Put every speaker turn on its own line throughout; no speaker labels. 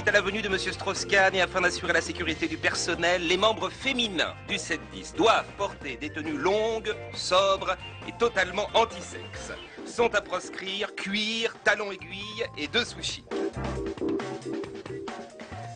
Suite à la venue de M. Strauss-Kahn et afin d'assurer la sécurité du personnel, les membres féminins du 7-10 doivent porter des tenues longues, sobres et totalement anti-sexe. Sont à proscrire cuir, talons aiguilles et dessous chic.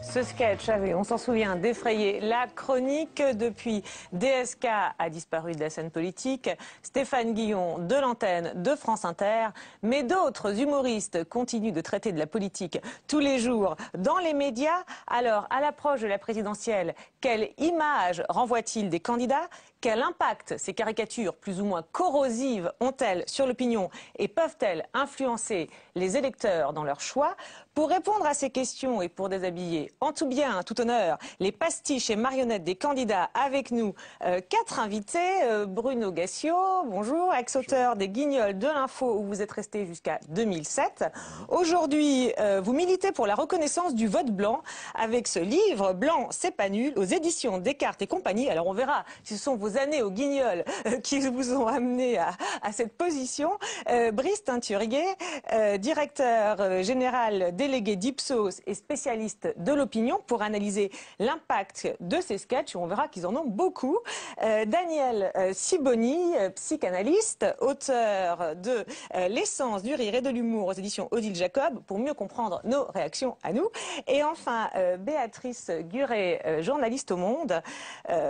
Ce sketch avait, on s'en souvient, défrayé la chronique. Depuis, DSK a disparu de la scène politique, Stéphane Guillon de l'antenne de France Inter, mais d'autres humoristes continuent de traiter de la politique tous les jours dans les médias. Alors, à l'approche de la présidentielle, quelle image renvoie-t-il des candidats ? Quel impact ces caricatures plus ou moins corrosives ont-elles sur l'opinion et peuvent-elles influencer les électeurs dans leur choix? Pour répondre à ces questions et pour déshabiller en tout bien, tout honneur, les pastiches et marionnettes des candidats, avec nous, 4 invités. Bruno Gassio, bonjour, ex-auteur des Guignols de l'Info où vous êtes resté jusqu'à 2007. Aujourd'hui, vous militez pour la reconnaissance du vote blanc avec ce livre, Blanc, c'est pas nul, aux éditions Descartes et compagnie. Alors on verra si ce sont vos années aux Guignols qui vous ont amené à cette position. Brice Teinturier, directeur général délégué d'Ipsos et spécialiste de l'opinion pour analyser l'impact de ces sketchs. On verra qu'ils en ont beaucoup. Daniel Siboni, psychanalyste, auteur de L'essence du rire et de l'humour aux éditions Odile Jacob, pour mieux comprendre nos réactions à nous. Et enfin, Béatrice Guret, journaliste au Monde.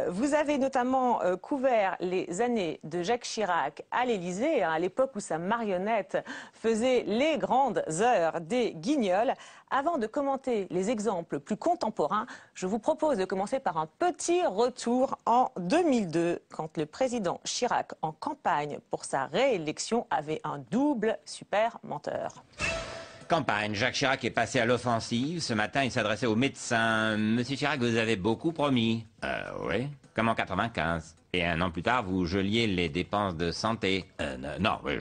Vous avez notamment couvert les années de Jacques Chirac à l'Élysée, à l'époque où sa marionnette faisait les grandes heures des Guignols. Avant de commenter les exemples plus contemporains, je vous propose de commencer par un petit retour en 2002, quand le président Chirac, en campagne pour sa réélection, avait un double super menteur.
Campagne, Jacques Chirac est passé à l'offensive. Ce matin, il s'adressait aux médecins. Monsieur Chirac, vous avez beaucoup promis. Oui, comme en 95. Et un an plus tard, vous geliez les dépenses de santé. Non, oui,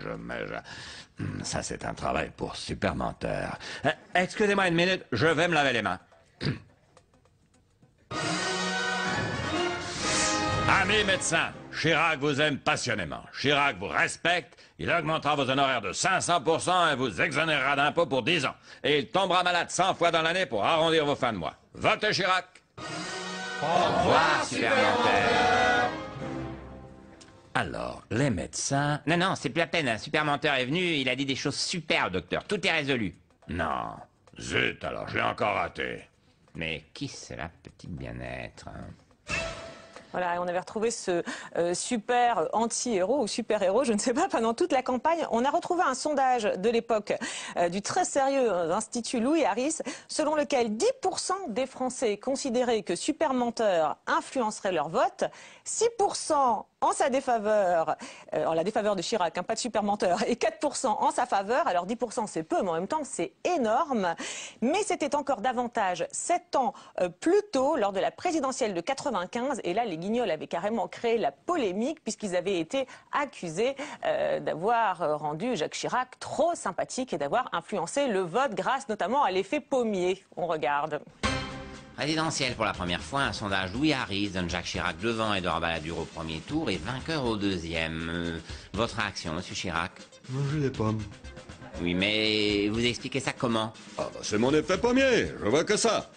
ça, c'est un travail pour super menteur. Excusez-moi une minute, je vais me laver les mains. Amis médecins, Chirac vous aime passionnément. Chirac vous respecte. Il augmentera vos honoraires de 500% et vous exonérera d'impôts pour 10 ans. Et il tombera malade 100 fois dans l'année pour arrondir vos fins de mois. Votez Chirac. Au revoir, super menteur. Alors, les médecins... Non, c'est plus la peine. Un super menteur est venu, il a dit des choses super, docteur. Tout est résolu. Non. Zut, alors, j'ai encore raté. Mais qui c'est la petite bien-être, hein?
Voilà, on avait retrouvé ce super anti-héros ou super-héros, je ne sais pas, pendant toute la campagne. On a retrouvé un sondage de l'époque du très sérieux Institut Louis Harris, selon lequel 10% des Français considéraient que super menteur influencerait leur vote, 6% en sa défaveur, en la défaveur de Chirac, pas de super menteur, et 4% en sa faveur. Alors 10% c'est peu, mais en même temps c'est énorme. Mais c'était encore davantage 7 ans plus tôt, lors de la présidentielle de 95, et là les Guignols avaient carrément créé la polémique puisqu'ils avaient été accusés d'avoir rendu Jacques Chirac trop sympathique et d'avoir influencé le vote grâce notamment à l'effet pommier. On regarde.
Présidentielle pour la première fois, un sondage Louis Harris donne Jacques Chirac devant Édouard Balladur au premier tour et vainqueur au deuxième. Votre réaction, monsieur Chirac?
Manger des pommes.
Oui, mais vous expliquez ça comment?
Ah bah c'est mon effet pommier, je vois que ça.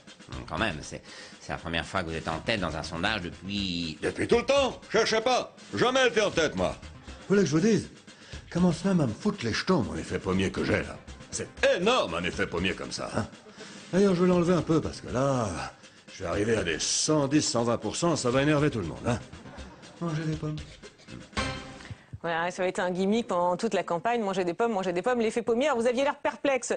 Quand même, c'est la première fois que vous êtes en tête dans un sondage depuis...
Depuis tout le temps, cherchez pas. Jamais été en tête, moi. Vous voulez que je vous dise? Commence même à me foutre les jetons, mon effet pommier que j'ai, là. C'est énorme, un effet pommier comme ça, hein. D'ailleurs, je vais l'enlever un peu, parce que là, je vais arriver à des 110, 120%, ça va énerver tout le monde, hein. Manger des pommes.
Voilà, ça va être un gimmick pendant toute la campagne, manger des pommes, l'effet pommier. Alors, vous aviez l'air perplexe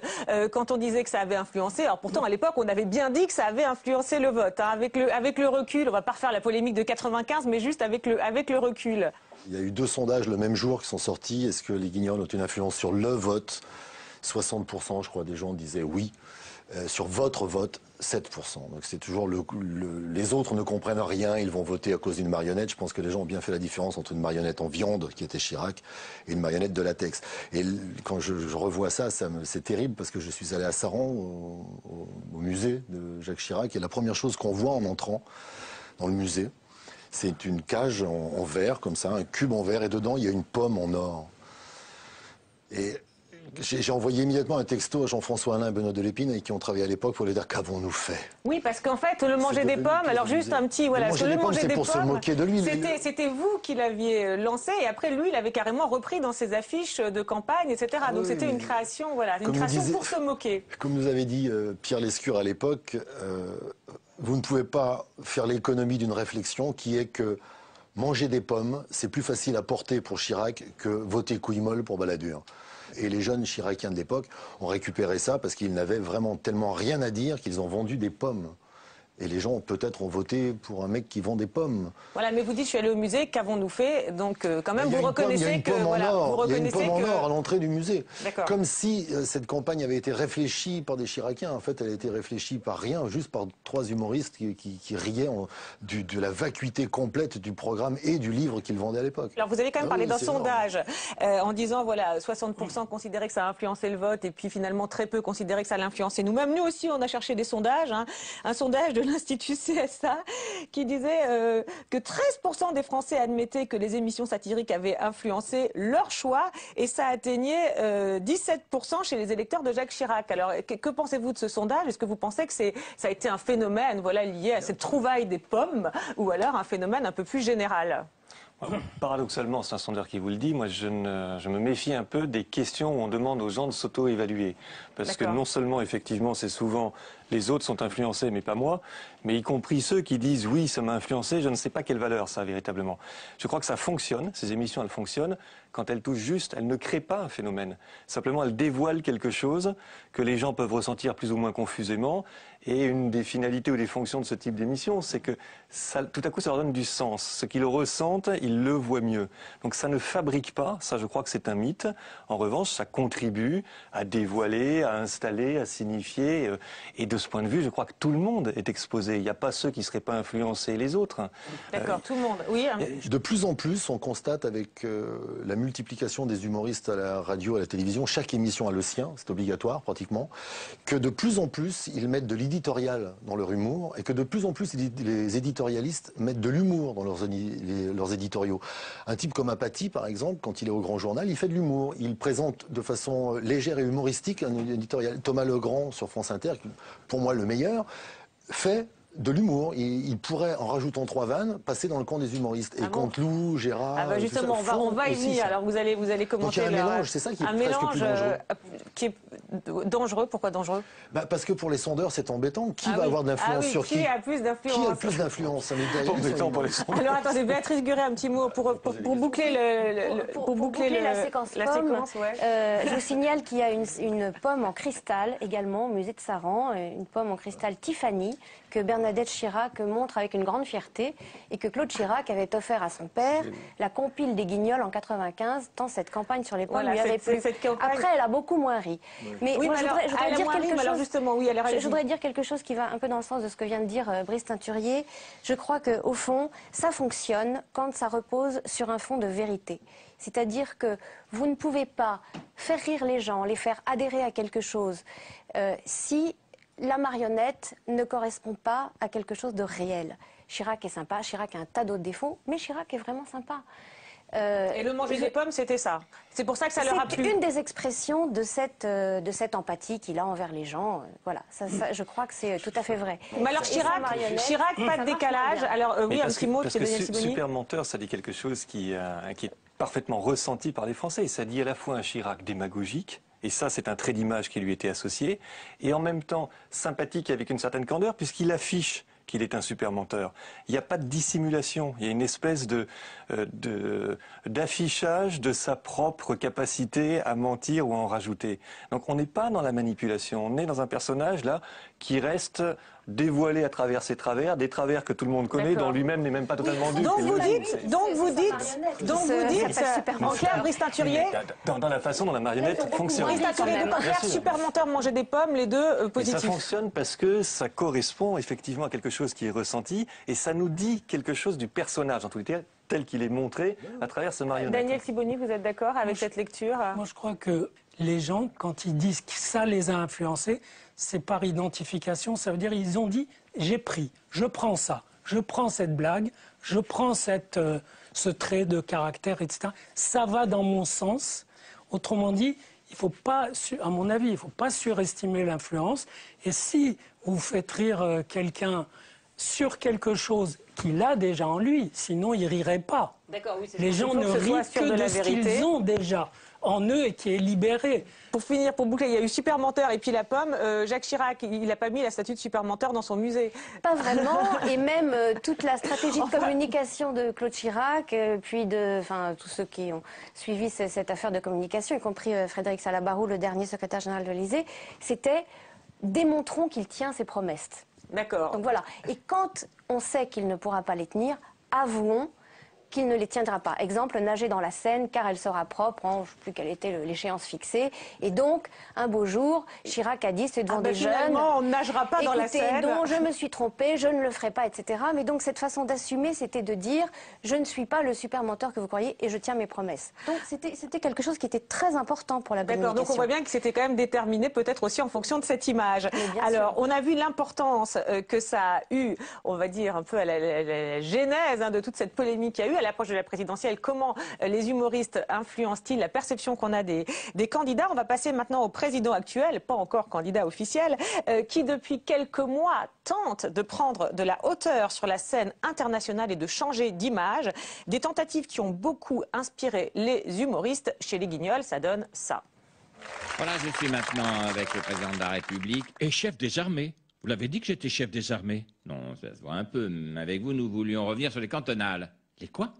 quand on disait que ça avait influencé. Alors pourtant, à l'époque, on avait bien dit que ça avait influencé le vote. Hein. Avec le recul, on va pas refaire la polémique de 95, mais juste avec le recul.
Il y a eu 2 sondages le même jour qui sont sortis. Est-ce que les Guignols ont une influence sur le vote? 60%, je crois, des gens disaient oui. Sur votre vote, 7%. Donc c'est toujours les autres ne comprennent rien, ils vont voter à cause d'une marionnette. Je pense que les gens ont bien fait la différence entre une marionnette en viande, qui était Chirac, et une marionnette de latex. Et quand je revois ça, c'est terrible, parce que je suis allé à Saran, au musée de Jacques Chirac, et la première chose qu'on voit en entrant dans le musée, c'est une cage en verre, comme ça, un cube en verre, et dedans, il y a une pomme en or. Et J'ai envoyé immédiatement un texto à Jean-François Alain et Benoît Delépine, avec qui on travaillait à l'époque, pour leur dire qu'avons-nous fait.
Oui, parce qu'en fait, le manger des pommes, alors juste un petit... Voilà,
le manger des pommes, c'est pour se moquer de lui.
C'était vous qui l'aviez lancé, et après, lui, il avait carrément repris dans ses affiches de campagne, etc. Donc c'était une création, voilà, une création pour se moquer.
Comme nous avait dit Pierre Lescure à l'époque, vous ne pouvez pas faire l'économie d'une réflexion qui est que manger des pommes, c'est plus facile à porter pour Chirac que voter couille molle pour Balladur. Et les jeunes chiraciens de l'époque ont récupéré ça parce qu'ils n'avaient vraiment tellement rien à dire qu'ils ont vendu des pommes. Et les gens, peut-être, ont voté pour un mec qui vend des pommes.
Voilà, mais vous dites, je suis allé au musée, qu'avons-nous fait? Donc, quand même, vous reconnaissez que...
Il y a une pomme en or à l'entrée du musée.
Comme
si cette campagne avait été réfléchie par des Chiraciens. En fait, elle a été réfléchie par rien, juste par 3 humoristes qui riaient de la vacuité complète du programme et du livre qu'ils vendaient à l'époque.
Alors, vous avez quand même parlé d'un sondage en disant, voilà, 60% considéraient que ça a influencé le vote, et puis finalement, très peu considéraient que ça l'a influencé nous-mêmes. Nous aussi, on a cherché des sondages. Un sondage de l'Institut CSA qui disait que 13% des Français admettaient que les émissions satiriques avaient influencé leur choix, et ça atteignait 17% chez les électeurs de Jacques Chirac. Alors, que pensez-vous de ce sondage? Est-ce que vous pensez que ça a été un phénomène, voilà, lié à cette trouvaille des pommes, ou alors un phénomène un peu plus général?
Paradoxalement, c'est un sondeur qui vous le dit, moi je me méfie un peu des questions où on demande aux gens de s'auto-évaluer. Parce que non seulement, effectivement, c'est souvent les autres sont influencés, mais pas moi, mais y compris ceux qui disent oui, ça m'a influencé, je ne sais pas quelle valeur ça a véritablement. Je crois que ça fonctionne, ces émissions elles fonctionnent, quand elles touchent juste, elles ne créent pas un phénomène. Simplement, elles dévoilent quelque chose que les gens peuvent ressentir plus ou moins confusément. Et une des finalités ou des fonctions de ce type d'émission, c'est que ça, tout à coup, ça leur donne du sens. Ce qu'ils ressentent, ils le voient mieux. Donc ça ne fabrique pas, ça je crois que c'est un mythe. En revanche, ça contribue à dévoiler, à installer, à signifier. Et de ce point de vue, je crois que tout le monde est exposé. Il n'y a pas ceux qui ne seraient pas influencés et les autres.
D'accord, tout le monde, oui.
De plus en plus, on constate avec la multiplication des humoristes à la radio, à la télévision, chaque émission a le sien, c'est obligatoire pratiquement, que de plus en plus, ils mettent de l'éditorial dans leur humour, et que de plus en plus, les éditorialistes mettent de l'humour dans leurs éditoriaux. Un type comme Apathy, par exemple, quand il est au Grand Journal, il fait de l'humour. Il présente de façon légère et humoristique un éditorial. Thomas Legrand, sur France Inter, pour moi le meilleur, fait de l'humour. Il pourrait, en rajoutant 3 vannes, passer dans le camp des humoristes. Et Canteloup, Gérard...
justement, on va y venir. Alors vous allez commenter...
Donc il y a un mélange, c'est ça qui est presque plus dangereux.
Qui est dangereux. Pourquoi dangereux?
Parce que pour les sondeurs, c'est embêtant. Qui va avoir de l'influence sur qui?
Qui a plus d'influence?
Qui a le plus d'influence?
Pour les sondeurs.
Alors attendez, Béatrice Guret, un petit mot pour boucler
la séquence pomme. Je vous signale qu'il y a une pomme en cristal également au musée de Saran, une pomme en cristal Tiffany que Bernadette Chirac montre avec une grande fierté, et que Claude Chirac avait offert à son père, la compile des Guignols en 95, tant cette campagne sur les pommes lui avait plu. Après, elle a beaucoup moins ri. Mais moi, je voudrais dire quelque chose.
Justement, oui,
je voudrais dire quelque chose qui va un peu dans le sens de ce que vient de dire Brice Teinturier. Je crois qu'au fond, ça fonctionne quand ça repose sur un fond de vérité. C'est-à-dire que vous ne pouvez pas faire rire les gens, les faire adhérer à quelque chose, si la marionnette ne correspond pas à quelque chose de réel. Chirac est sympa, Chirac a un tas d'autres défauts, mais Chirac est vraiment sympa.
Et le manger des pommes, c'était ça. C'est pour ça que ça leur a plu.
C'est une des expressions de cette empathie qu'il a envers les gens. Voilà, ça, je crois que c'est tout à fait vrai.
Mais alors Chirac, pas de décalage. Alors oui, un petit mot,
parce que super menteur, ça dit quelque chose qui est parfaitement ressenti par les Français. Ça dit à la fois un Chirac démagogique, et ça c'est un trait d'image qui lui était associé, et en même temps sympathique avec une certaine candeur, puisqu'il affiche qu'il est un super menteur. Il n'y a pas de dissimulation, il y a une espèce d'affichage de sa propre capacité à mentir ou à en rajouter. Donc on n'est pas dans la manipulation, on est dans un personnage là qui reste dévoilé à travers ses travers, des travers que tout le monde connaît, dont lui-même n'est même pas totalement dupe.
Donc vous dites, en clair, Brice Teinturier,
dans la façon dont la marionnette fonctionne.
Brice Teinturier, donc en clair, super menteur, manger des pommes, les deux positifs.
Et ça fonctionne parce que ça correspond effectivement à quelque chose qui est ressenti, et ça nous dit quelque chose du personnage, en tout cas tel qu'il est montré à travers ce marionnette.
Daniel Sibony, vous êtes d'accord avec cette lecture?
Moi, je crois que les gens, quand ils disent que ça les a influencés, c'est par identification. Ça veut dire ils ont dit « j'ai pris, je prends ça, je prends cette blague, je prends ce trait de caractère, etc. Ça va dans mon sens ». Autrement dit, il faut pas, à mon avis, il ne faut pas surestimer l'influence. Et si vous faites rire quelqu'un sur quelque chose qu'il a déjà en lui, sinon il ne rirait pas.
Oui,
les gens ne rient que de ce qu'ils ont déjà en eux et qui est libéré.
Pour finir, pour boucler, il y a eu Super Menteur et puis la pomme. Jacques Chirac, il n'a pas mis la statue de Super Menteur dans son musée.
Pas vraiment, et même toute la stratégie de communication de Claude Chirac, puis tous ceux qui ont suivi cette affaire de communication, y compris Frédéric Salabarou, le dernier secrétaire général de l'Élysée, c'était « démontrons qu'il tient ses promesses ».
D'accord.
Donc voilà, et quand on sait qu'il ne pourra pas les tenir, avouons qu'il ne les tiendra pas. Exemple, nager dans la Seine car elle sera propre, je ne sais plus quelle était l'échéance fixée. Et donc, un beau jour, Chirac a dit, c'est devant des jeunes.
Finalement, on ne nagera pas dans la Seine.
Donc, je me suis trompé, je ne le ferai pas, etc. Mais donc, cette façon d'assumer, c'était de dire, je ne suis pas le super menteur que vous croyez et je tiens mes promesses. Donc, c'était quelque chose qui était très important pour la communication.
D'accord, donc on voit bien que c'était quand même déterminé, peut-être aussi en fonction de cette image. Alors, on a vu l'importance que ça a eu, on va dire, un peu à la genèse de toute cette polémique qu'il y a eu à l'approche de la présidentielle. Comment les humoristes influencent-ils la perception qu'on a des candidats? On va passer maintenant au président actuel, pas encore candidat officiel, qui depuis quelques mois tente de prendre de la hauteur sur la scène internationale et de changer d'image. Des tentatives qui ont beaucoup inspiré les humoristes. Chez les Guignols, ça donne ça.
Voilà, je suis maintenant avec le président de la République.
Et chef des armées. Vous l'avez dit que j'étais chef des armées.
Non, ça se voit un peu. Avec vous, nous voulions revenir sur les cantonales.
Les quoi?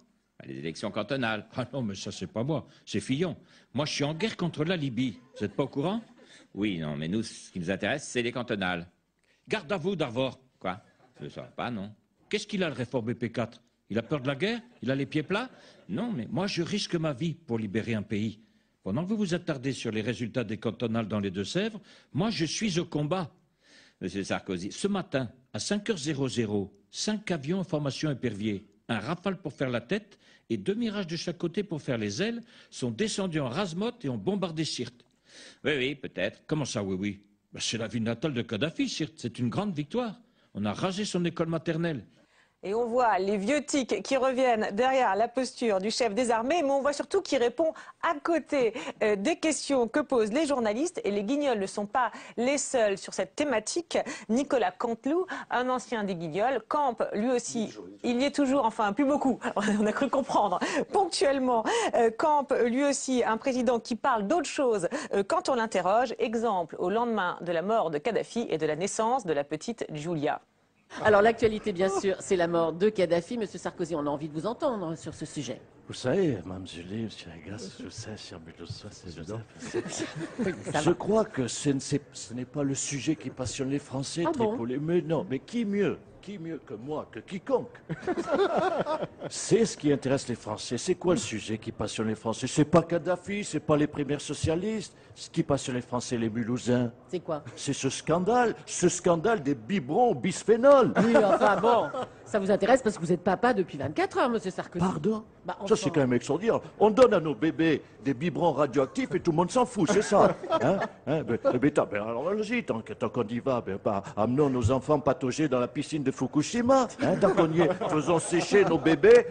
Les élections cantonales.
Ah non, mais ça, c'est pas moi. C'est Fillon. Moi, je suis en guerre contre la Libye. Vous n'êtes pas au courant?
Oui, non, mais nous, ce qui nous intéresse, c'est les cantonales.
Garde à vous, Darvor.
Quoi? Je ne sais pas, non.
Qu'est-ce qu'il a, le réformé P4? Il a peur de la guerre? Il a les pieds plats? Non, mais moi, je risque ma vie pour libérer un pays. Pendant que vous vous attardez sur les résultats des cantonales dans les Deux-Sèvres, moi, je suis au combat.
Monsieur Sarkozy,
ce matin, à 5h00, 5 avions en formation épervier, un Rafale pour faire la tête et 2 Mirages de chaque côté pour faire les ailes sont descendus en Razmot et ont bombardé Sirte.
Oui, oui, peut-être.
Comment ça, oui, oui? Ben, c'est la ville natale de Kadhafi, Sirte. C'est une grande victoire. On a rasé son école maternelle.
Et on voit les vieux tics qui reviennent derrière la posture du chef des armées, mais on voit surtout qu'il répond à côté des questions que posent les journalistes. Et les Guignols ne sont pas les seuls sur cette thématique. Nicolas Canteloup, un ancien des Guignols, campe lui aussi, il y est toujours, enfin plus beaucoup, on a cru comprendre, ponctuellement, campe lui aussi un président qui parle d'autre chose quand on l'interroge. Exemple, au lendemain de la mort de Kadhafi et de la naissance de la petite Julia.
Alors l'actualité, bien sûr, c'est la mort de Kadhafi. Monsieur Sarkozy, on a envie de vous entendre sur ce sujet.
Vous savez, Mme Julie, M. Agas, je sais, cher Beloussois, c'est Joseph. Je crois que ce n'est pas le sujet qui passionne les Français, Tripoli. Mais non, mais qui mieux que moi, que quiconque? C'est ce qui intéresse les Français. C'est quoi le sujet qui passionne les Français? C'est pas Kadhafi, c'est pas les primaires socialistes. Ce qui passionne les Français, les Mulhousiens.
C'est quoi?
C'est ce scandale des biberons au bisphénol.
Oui, enfin bon, ça vous intéresse parce que vous êtes papa depuis 24 heures, monsieur Sarkozy.
Pardon?
Bah, enfin...
Ça, c'est quand même extraordinaire. On donne à nos bébés des biberons radioactifs et tout le monde s'en fout, c'est ça. Alors allons-y, tant qu'on y va, amenons nos enfants pataugés dans la piscine de Fukushima. Tant qu'on y est, faisons sécher nos bébés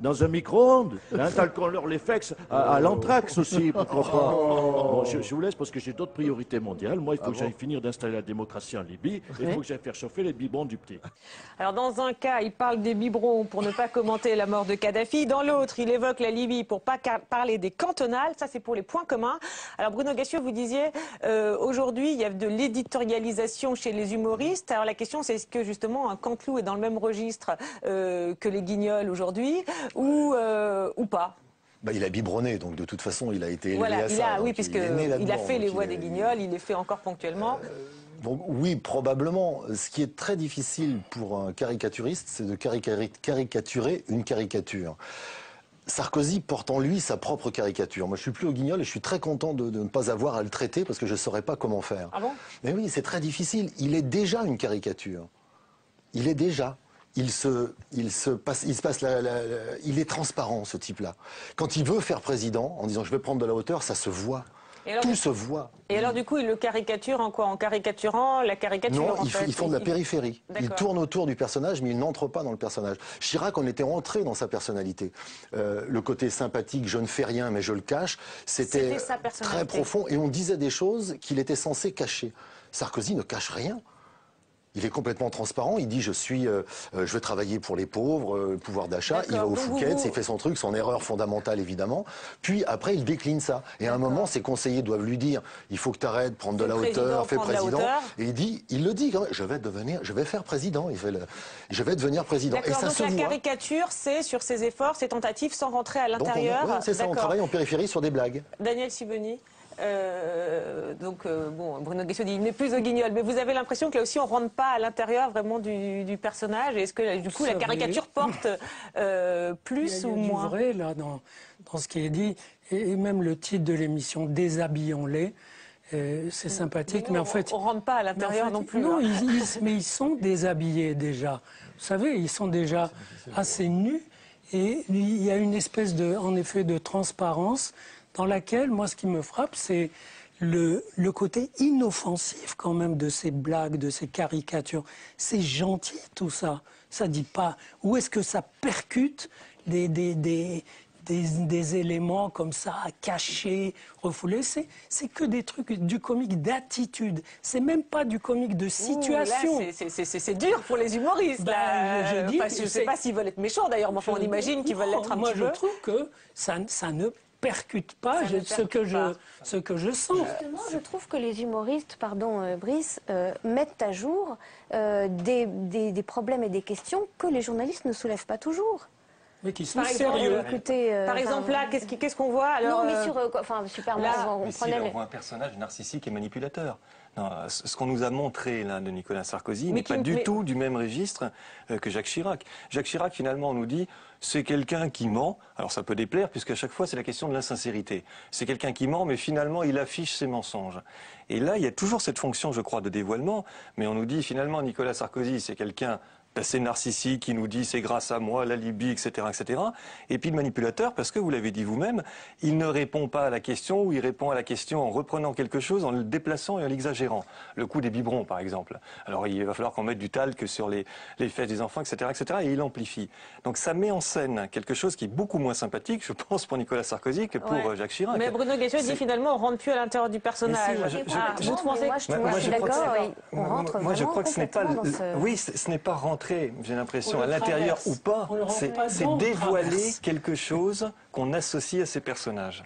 dans un micro-ondes. Tant qu'on leur les fixe à l'anthrax aussi, pourquoi pas. Bon, je vous laisse parce que j'ai d'autres priorités mondiales. Moi, il faut que j'aille finir d'installer la démocratie en Libye. Il faut que j'aille faire chauffer les biberons du petit.
Alors dans un cas, il parle des biberons pour ne pas commenter la mort de Kadhafi. Dans l'autre, il évoque la Libye pour pas parler des cantonales. Ça, c'est pour les points communs. Alors Bruno Gassiot, vous disiez, aujourd'hui, il y a de l'éditorialisation chez les humoristes. Alors la question, c'est est-ce que justement un Canteloup est dans le même registre que les Guignols aujourd'hui ou pas?
Il a biberonné, donc de toute façon, il a été élevé
à ça. Oui,
puisqu'il
a fait les voix des Guignols, il les fait encore ponctuellement.
Donc, oui, probablement. Ce qui est très difficile pour un caricaturiste, c'est de caricaturer une caricature. Sarkozy porte en lui sa propre caricature. Moi, je suis plus au Guignol et je suis très content de ne pas avoir à le traiter parce que je ne saurais pas comment faire.
Ah bon?
Mais oui, c'est très difficile. Il est déjà une caricature. Il est déjà. Il est transparent, ce type-là. Quand il veut faire président, en disant je vais prendre de la hauteur, ça se voit. Tout se voit.
Et alors, du coup, ils le caricaturent en quoi? En caricaturant la caricature?
Non,
en fait.
ils font de la périphérie. Ils tournent autour du personnage, mais ils n'entrent pas dans le personnage. Chirac, on était rentré dans sa personnalité. Le côté sympathique, je ne fais rien, mais je le cache, c'était très profond. Et on disait des choses qu'il était censé cacher. Sarkozy ne cache rien. Il est complètement transparent, il dit je vais travailler pour les pauvres, pouvoir d'achat, il va au Fouquet's, il fait son truc, son erreur fondamentale évidemment, puis après il décline ça. Et à un moment ses conseillers doivent lui dire il faut que tu arrêtes, prendre de la hauteur, fais président. Et il le dit quand même, je vais faire président, je vais devenir président. Et ça
donc
se
la
voit.
Caricature, c'est sur ses efforts, ses tentatives sans rentrer à l'intérieur.
C'est ça, on travaille en périphérie sur des blagues.
Daniel Sibony. Bon, Bruno Guessot dit il n'est plus au Guignol, mais vous avez l'impression que là aussi on rentre pas à l'intérieur vraiment du personnage. Est-ce que du coup la caricature porte plus ou moins?
Il y a du vrai là dans ce qui est dit, et même le titre de l'émission Déshabillons-les. C'est sympathique, mais en fait
on rentre pas à l'intérieur non plus.
Non, mais ils sont déshabillés déjà. Vous savez, ils sont déjà assez nus, et il y a une espèce en effet de transparence dans laquelle, moi, ce qui me frappe, c'est le côté inoffensif quand même de ces blagues, de ces caricatures. C'est gentil tout ça. Ça dit pas. Où est-ce que ça percute des éléments comme ça, cachés, refoulés? C'est que des trucs, du comique d'attitude. C'est même pas du comique de situation.
C'est dur pour les humoristes. Je sais pas s'ils veulent être méchants d'ailleurs, mais on imagine qu'ils veulent l'être un petit peu.
Moi, je trouve que ça ne percute pas ce que je sens.
Justement, je trouve que les humoristes, Brice, mettent à jour des problèmes et des questions que les journalistes ne soulèvent pas toujours.
Mais qui sont sérieux.
Par exemple, là, qu'est-ce qu'on voit alors?
Non, mais Superman,
on voit un personnage narcissique et manipulateur. Non, ce qu'on nous a montré là de Nicolas Sarkozy n'est pas du tout du même registre que Jacques Chirac. Jacques Chirac, finalement, on nous dit c'est quelqu'un qui ment. Alors ça peut déplaire, puisqu'à chaque fois c'est la question de l'insincérité. C'est quelqu'un qui ment, mais finalement il affiche ses mensonges. Et là, il y a toujours cette fonction, je crois, de dévoilement. Mais on nous dit finalement Nicolas Sarkozy, c'est quelqu'un d'assez narcissique qui nous dit c'est grâce à moi, la Libye, etc., etc. Et puis le manipulateur, parce que vous l'avez dit vous-même, il ne répond pas à la question, ou il répond à la question en reprenant quelque chose, en le déplaçant et en l'exagérant. Le coup des biberons, par exemple. Alors il va falloir qu'on mette du talc sur les fesses des enfants, etc., etc., et il amplifie. Donc ça met en scène quelque chose qui est beaucoup moins sympathique, je pense, pour Nicolas Sarkozy que pour Jacques Chirac.
Mais Bruno Guessot dit finalement on rentre plus à l'intérieur du personnage.
Moi je suis d'accord, on rentre
moi je crois que ce n'est pas
oui,
ce n'est pas rentrer, j'ai l'impression, à l'intérieur ou pas, c'est dévoiler quelque chose qu'on associe à ces personnages.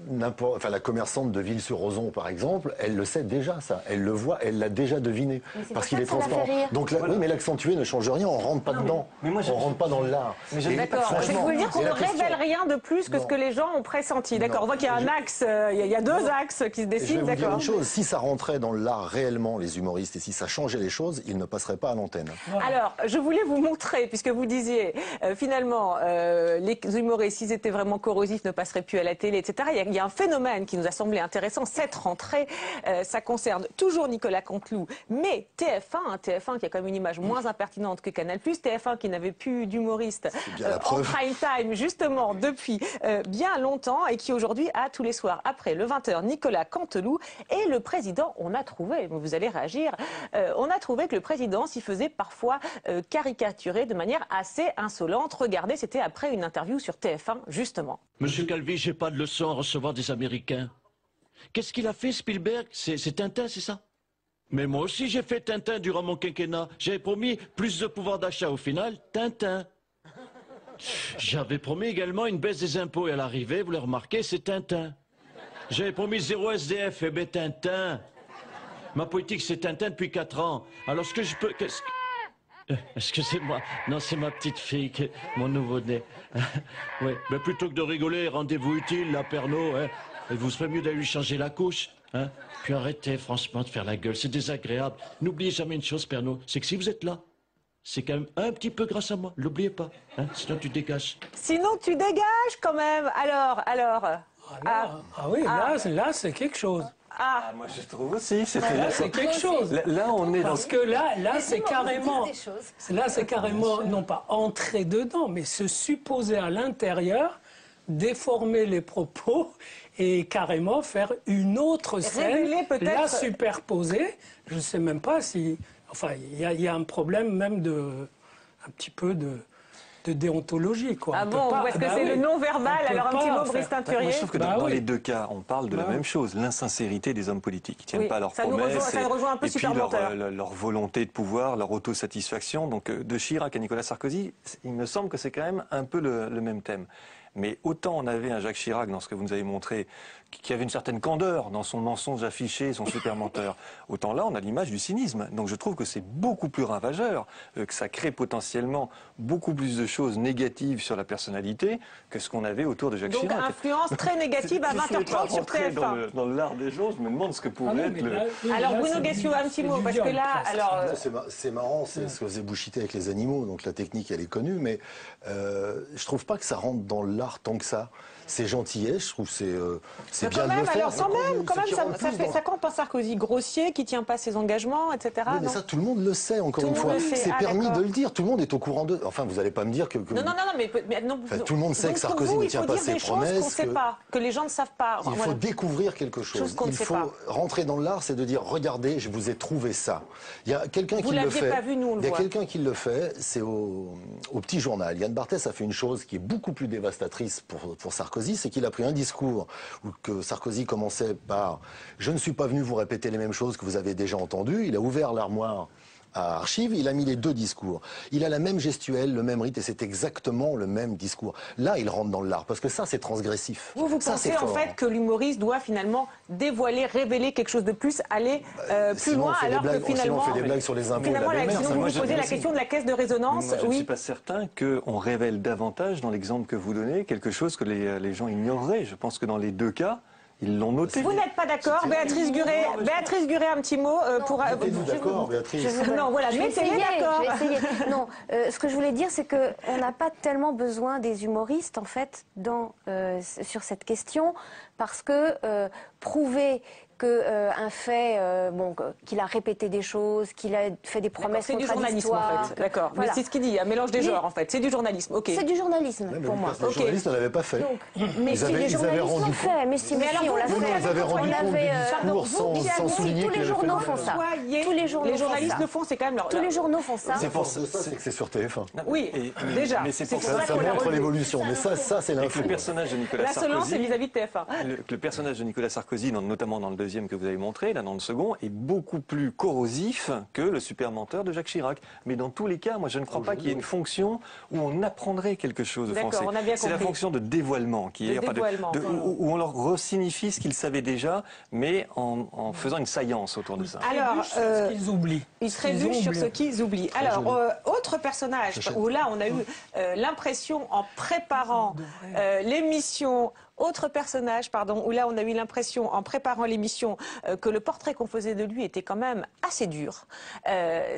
La commerçante de Ville-sur-Ozon, par exemple, elle le sait déjà, ça. Elle le voit, elle l'a déjà deviné. Parce qu'il est transparent. Donc oui, mais l'accentuer ne change rien, on rentre pas dedans. On rentre pas dans l'art.
D'accord. Je veux dire qu'on ne révèle rien de plus que ce que les gens ont pressenti. D'accord. On voit qu'il y a un axe, il y a deux axes qui se dessinent.
Je vais vous dire une chose, si ça rentrait dans l'art réellement, les humoristes, et si ça changeait les choses, ils ne passeraient pas à l'antenne.
Alors, je voulais vous montrer, puisque vous disiez, finalement, les humoristes, s'ils étaient vraiment corrosifs, ne passeraient plus à la télé, etc. Il y a un phénomène qui nous a semblé intéressant, cette rentrée, ça concerne toujours Nicolas Canteloup, mais TF1 qui a quand même une image moins impertinente que Canal+, TF1 qui n'avait plus d'humoristes en prime time, justement, depuis bien longtemps, et qui aujourd'hui a tous les soirs, après le 20h, Nicolas Canteloup, et le président, on a trouvé, vous allez réagir, on a trouvé que le président s'y faisait parfois caricaturé de manière assez insolente. Regardez, c'était après une interview sur TF1, justement.
Monsieur Calvi, j'ai pas de leçon à recevoir des Américains. Qu'est-ce qu'il a fait, Spielberg? C'est Tintin, c'est ça? Mais moi aussi, j'ai fait Tintin durant mon quinquennat. J'avais promis plus de pouvoir d'achat. Au final, Tintin. J'avais promis également une baisse des impôts. Et à l'arrivée, vous le remarquez, c'est Tintin. J'avais promis 0 SDF. Eh bien, Tintin. Ma politique, c'est Tintin depuis 4 ans. Alors, ce que je peux... Excusez-moi, non, c'est ma petite fille, mon nouveau-né. Oui, mais plutôt que de rigoler, rendez-vous utile, là, Pernod, hein. Il vous serait mieux d'aller lui changer la couche, hein. Puis arrêtez, franchement, de faire la gueule, c'est désagréable. N'oubliez jamais une chose, Pernod, c'est que si vous êtes là, c'est quand même un petit peu grâce à moi, l'oubliez pas, hein. Sinon tu dégages.
Sinon tu dégages quand même, alors.
Ah oui, là c'est quelque chose.
Moi je trouve aussi.
C'est quelque chose.
Là on est
parce que là c'est carrément. Là c'est carrément non pas entrer dedans, mais se supposer à l'intérieur déformer les propos et carrément faire une autre scène, la superposer. Je ne sais même pas si... Enfin, il y a un problème même un petit peu de déontologie, quoi.
Ah bon, ou est-ce que c'est le non-verbal? Alors un petit mot, Brice Teinturier.
Moi, je trouve que dans les deux cas, on parle de la même chose, l'insincérité des hommes politiques. Ils ne tiennent pas à leurs promesses
ça rejoint un peu
et puis leur volonté de pouvoir, leur autosatisfaction. Donc de Chirac à Nicolas Sarkozy, il me semble que c'est quand même un peu le même thème. Mais autant on avait un Jacques Chirac dans ce que vous nous avez montré, qui avait une certaine candeur dans son mensonge affiché, son super menteur, autant là on a l'image du cynisme. Donc je trouve que c'est beaucoup plus ravageur, que ça crée potentiellement beaucoup plus de choses négatives sur la personnalité que ce qu'on avait autour de Jacques Chirac.
Donc influence très négative à 20h30 sur TF1.
Dans l'art des choses, je me demande ce que pourrait être le...
Alors Bruno Guessiou, un petit mot, parce que là...
C'est marrant, c'est ce que faisait Bouchité avec les animaux, donc la technique elle est connue, mais je trouve pas que ça rentre dans l'art tant que ça. C'est gentillet, je trouve c'est bien de le faire.
Alors quand même, ça compte un Sarkozy grossier qui tient pas ses engagements, etc.
Oui, mais ça, tout le monde le sait, encore une fois. C'est permis de le dire, tout le monde est au courant de... Enfin, vous n'allez pas me dire que...
Non, mais
tout le monde sait que Sarkozy ne tient pas ses promesses.
Qu'on sait pas, que les gens ne savent pas.
Il faut découvrir quelque chose. Il faut rentrer dans l'art, c'est de dire, regardez, je vous ai trouvé ça. Il y a quelqu'un qui le fait.
Vous l'aviez pas vu, nous on le voit.
Il y a quelqu'un qui le fait, c'est au Petit Journal. Yann Barthès a fait une chose qui est beaucoup plus dévastatrice pour Sarkozy, c'est qu'il a pris un discours où que Sarkozy commençait par « Je ne suis pas venu vous répéter les mêmes choses que vous avez déjà entendues ». Il a ouvert l'armoire à archives, il a mis les deux discours. Il a la même gestuelle, le même rite, et c'est exactement le même discours. Là, il rentre dans l'art, parce que ça, c'est transgressif.
Vous pensez en fait que l'humoriste doit finalement dévoiler, révéler quelque chose de plus, aller plus loin, alors que finalement...
Sinon, on fait des blagues sur les impôts.
Finalement, vous vous posez la question de la caisse de résonance.
Moi, je ne suis pas certain qu'on révèle davantage, dans l'exemple que vous donnez, quelque chose que les gens ignoreraient. Je pense que dans les deux cas, ils l'ont noté.
Vous n'êtes pas d'accord, Béatrice Guret? Béatrice Guret, un petit mot pour...
Mettez-vous d'accord, Béatrice.
Non, voilà, mettez-les d'accord.
Je vais essayer. Non, ce que je voulais dire, c'est qu'on n'a pas tellement besoin des humoristes, en fait, sur cette question, parce que prouver qu'un fait, qu'il a répété des choses, qu'il a fait des promesses contradictoires.
C'est du journalisme, en fait. D'accord.
Voilà.
Mais c'est ce qu'il dit, un mélange des genres, en fait. C'est du journalisme. Ok.
C'est du journalisme, pour moi.
Les journalistes ne l'avaient pas fait.
Mais si les journalistes l'ont fait, mais alors
on l'a fait. Ils avaient rendu compte du discours sans souligner
tous les journaux font ça. Tous les
journalistes le font, c'est quand même leur...
Tous les journaux font ça.
C'est pour ça que c'est sur TF1.
Oui, déjà.
Mais c'est pour ça
ça montre l'évolution. Mais ça, c'est l'info.
Le personnage de Nicolas Sarkozy...
L'insolence, c'est vis-à-vis de TF1.
Le personnage de Nicolas Sarkozy, notamment dans le deuxième que vous avez montré, là dans le second, est beaucoup plus corrosif que le super menteur de Jacques Chirac. Mais dans tous les cas, moi je ne crois pas qu'il y ait une fonction où on apprendrait quelque chose aux Français. C'est la fonction de dévoilement qui est où on leur resignifie ce qu'ils savaient déjà, mais en faisant une saillance autour de ça.
Alors,
ce qu'ils oublient.
Ils trébuchent sur ce qu'ils oublient. Alors, autre personnage où là on a eu l'impression en préparant l'émission. Autre personnage, où là on a eu l'impression, en préparant l'émission, que le portrait qu'on faisait de lui était quand même assez dur.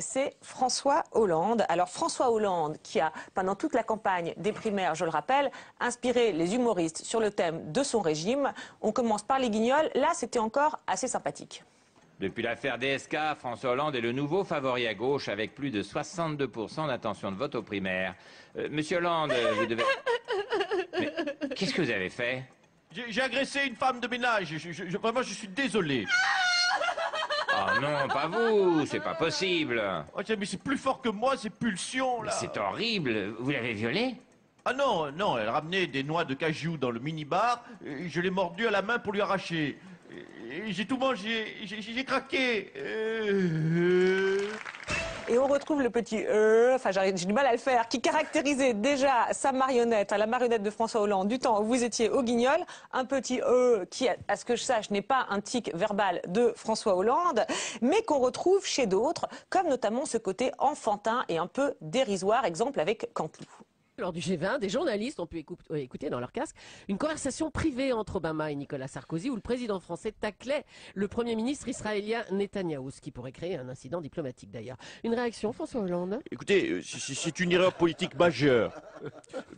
C'est François Hollande. Alors François Hollande, qui a, pendant toute la campagne des primaires, je le rappelle, inspiré les humoristes sur le thème de son régime. On commence par les Guignols. Là, c'était encore assez sympathique.
Depuis l'affaire DSK, François Hollande est le nouveau favori à gauche avec plus de 62% d'intention de vote aux primaires. Monsieur Hollande, vous devez... Mais qu'est-ce que vous avez fait?
J'ai agressé une femme de ménage. Vraiment, je suis désolé.
Oh non, pas vous, c'est pas possible.
Oh, mais c'est plus fort que moi, ces pulsions, là.
C'est horrible. Vous l'avez violée?
Ah non, elle ramenait des noix de cajou dans le mini-bar. Je l'ai mordu à la main pour lui arracher. J'ai tout mangé, j'ai craqué.
Et on retrouve le petit j'ai du mal à le faire, qui caractérisait déjà sa marionnette, la marionnette de François Hollande, du temps où vous étiez au Guignol. Un petit qui, à ce que je sache, n'est pas un tic verbal de François Hollande, mais qu'on retrouve chez d'autres, comme notamment ce côté enfantin et un peu dérisoire, exemple avec Canteloup.
Lors du G20, des journalistes ont pu écouter dans leur casque une conversation privée entre Obama et Nicolas Sarkozy où le président français taclait le Premier ministre israélien Netanyahou, ce qui pourrait créer un incident diplomatique d'ailleurs. Une réaction, François Hollande?
Écoutez, c'est une erreur politique majeure.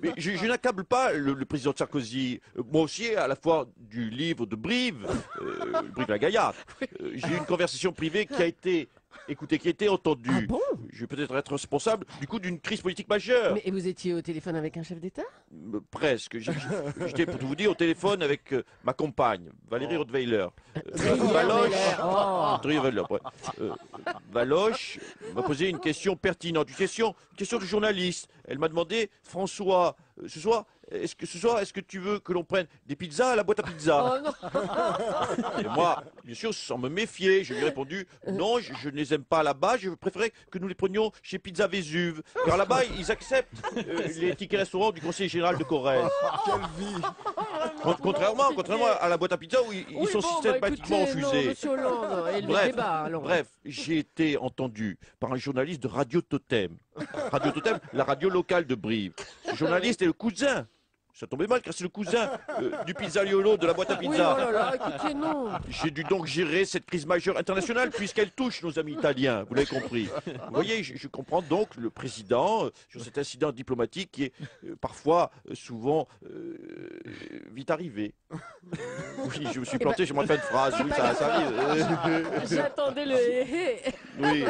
Mais je n'accable pas le président Sarkozy. Moi aussi, à la fois du livre de Brive, Brive la Gaillarde. J'ai eu une conversation privée qui a été
Écoutez, qui était entendu.
Ah bon?
Je vais peut-être être responsable du coup d'une crise politique majeure.
Mais vous étiez au téléphone avec un chef d'État?
Presque. J'étais, pour tout vous dire, au téléphone avec ma compagne, Valérie Rottweiler. Valoche m'a posé une question pertinente, une question de journaliste. Elle m'a demandé, François, ce soir, est-ce que tu veux que l'on prenne des pizzas à la boîte à pizza?
Oh non.
Et moi, bien sûr, sans me méfier, je lui ai répondu, non, je ne les aime pas là-bas, je préférais que nous les prenions chez Pizza Vésuve. Car là-bas, ils acceptent les tickets restaurants du conseil général de Corrèze.
Quelle vie!
Contrairement à la boîte à pizza où ils sont systématiquement refusés. Bref, j'ai été entendu par un journaliste de Radio Totem. Radio Totem, la radio locale de Brive. Ce journaliste est le cousin. Ça tombait mal car c'est le cousin du pizzaiolo de la boîte à pizza.
Oui, oh là là, écoutez, non.
J'ai dû donc gérer cette crise majeure internationale puisqu'elle touche nos amis italiens, vous l'avez compris. Vous voyez, je comprends donc le président sur cet incident diplomatique qui est parfois, souvent, vite arrivé. Oui, je me suis planté sur ma fin de phrase, oui, ça arrive.
J'attendais le hé.
Oui.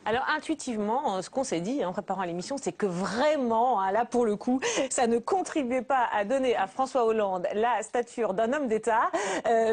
Alors intuitivement, ce qu'on s'est dit en préparant l'émission, c'est que vraiment, là pour le coup, ça ne contribuait pas à donner à François Hollande la stature d'un homme d'État.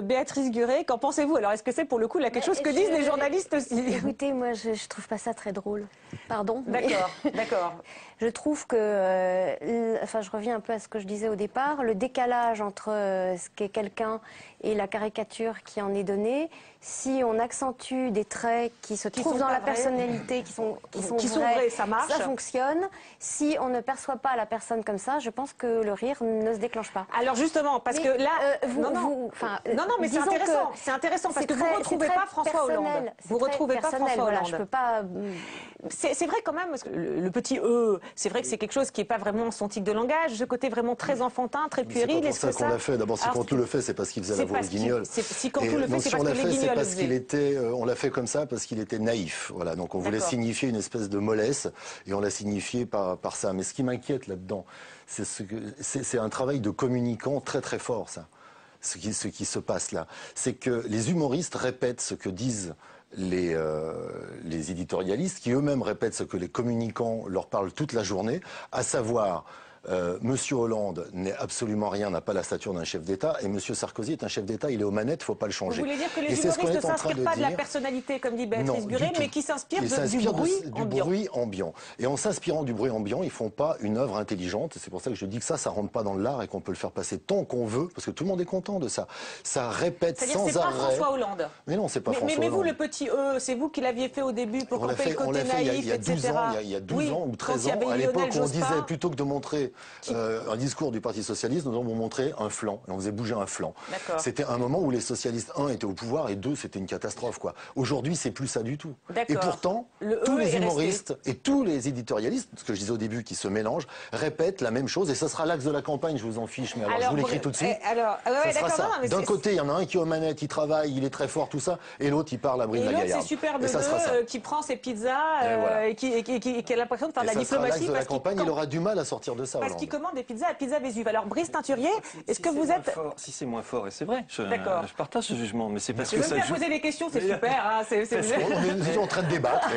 Béatrice Guret, qu'en pensez-vous? Alors est-ce que c'est pour le coup là quelque chose que disent les journalistes aussi?
Écoutez, moi je trouve pas ça très drôle. Pardon.
D'accord, d'accord.
Je trouve que, enfin je reviens un peu à ce que je disais au départ, le décalage entre ce qu'est quelqu'un et la caricature qui en est donnée, si on accentue des traits qui se trouvent dans la personnalité, qui sont vrais,
ça marche.
Ça fonctionne. Si on ne perçoit pas la personne comme ça, je pense que le rire ne se déclenche pas.
Alors justement, parce que là,
non,
mais c'est intéressant. C'est intéressant parce que vous ne retrouvez pas François Hollande. Vous ne retrouvez pas François Hollande.
Je peux pas.
C'est vrai quand même, parce que le petit E, c'est vrai que c'est quelque chose qui n'est pas vraiment son tic de langage, ce côté vraiment très enfantin, très puéril.
C'est pas pour ça qu'on l'a fait. D'abord, si Cantou le fait, c'est parce qu'il faisait la voix de Guignol.
Si Cantou le fait, c'est parce que les Guignols le faisaient.
On l'a fait comme ça parce qu'il était naïf. Voilà, donc on voulait signifier une espèce de mollesse et on l'a signifié par ça. Mais ce qui m'inquiète là-dedans, c'est un travail de communicant très très fort, ça. Ce qui se passe là, c'est que les humoristes répètent ce que disent les éditorialistes, qui eux-mêmes répètent ce que les communicants leur parlent toute la journée, à savoir Monsieur Hollande n'est absolument rien, n'a pas la stature d'un chef d'État, et Monsieur Sarkozy est un chef d'État, il est aux manettes, il ne faut pas le changer.
Vous voulez dire que les humoristes ne s'inspirent pas de la personnalité, comme dit Béatrice Guret, mais qui s'inspirent du bruit ambiant.
Et en s'inspirant du bruit ambiant, ils ne font pas une œuvre intelligente, et c'est pour ça que je dis que ça ne rentre pas dans l'art et qu'on peut le faire passer tant qu'on veut, parce que tout le monde est content de ça. Ça répète sans arrêt.
C'est pas François Hollande.
Mais non, c'est pas François Hollande.
Mais vous, le petit E, c'est vous qui l'aviez fait au début pour camper le côté naïf, etc.
Il y a 12 ans ou 13 ans, à l'époque, on disait plutôt que de montrer un discours du Parti Socialiste, nous avons montré un flanc, et on faisait bouger un flanc. C'était un moment où les socialistes, 1, étaient au pouvoir, et 2, c'était une catastrophe, quoi. Aujourd'hui, c'est plus ça du tout. Et pourtant, tous les humoristes et tous les éditorialistes, ce que je disais au début, qui se mélangent, répètent la même chose, et ce sera l'axe de la campagne, je vous en fiche, mais alors je vous l'écris tout de suite. Ça sera ça. D'un côté, il y en a un qui est aux manettes, il travaille, il est très fort, tout ça, et l'autre, il parle à Brive-la-Gaillarde.
Et l'autre, c'est Super Bebeu qui prend ses pizzas, et qui a l'impression de faire de la diplomatie.
De la campagne, il aura du mal à sortir de ça.
Parce qu'il commande des pizzas à Pizza Vésuve. Alors, Brice Teinturier, est-ce que vous êtes...
Si c'est moins fort, et c'est vrai, je partage ce jugement, mais c'est parce que ça joue...
poser des questions, c'est super, c'est
nous en train de débattre.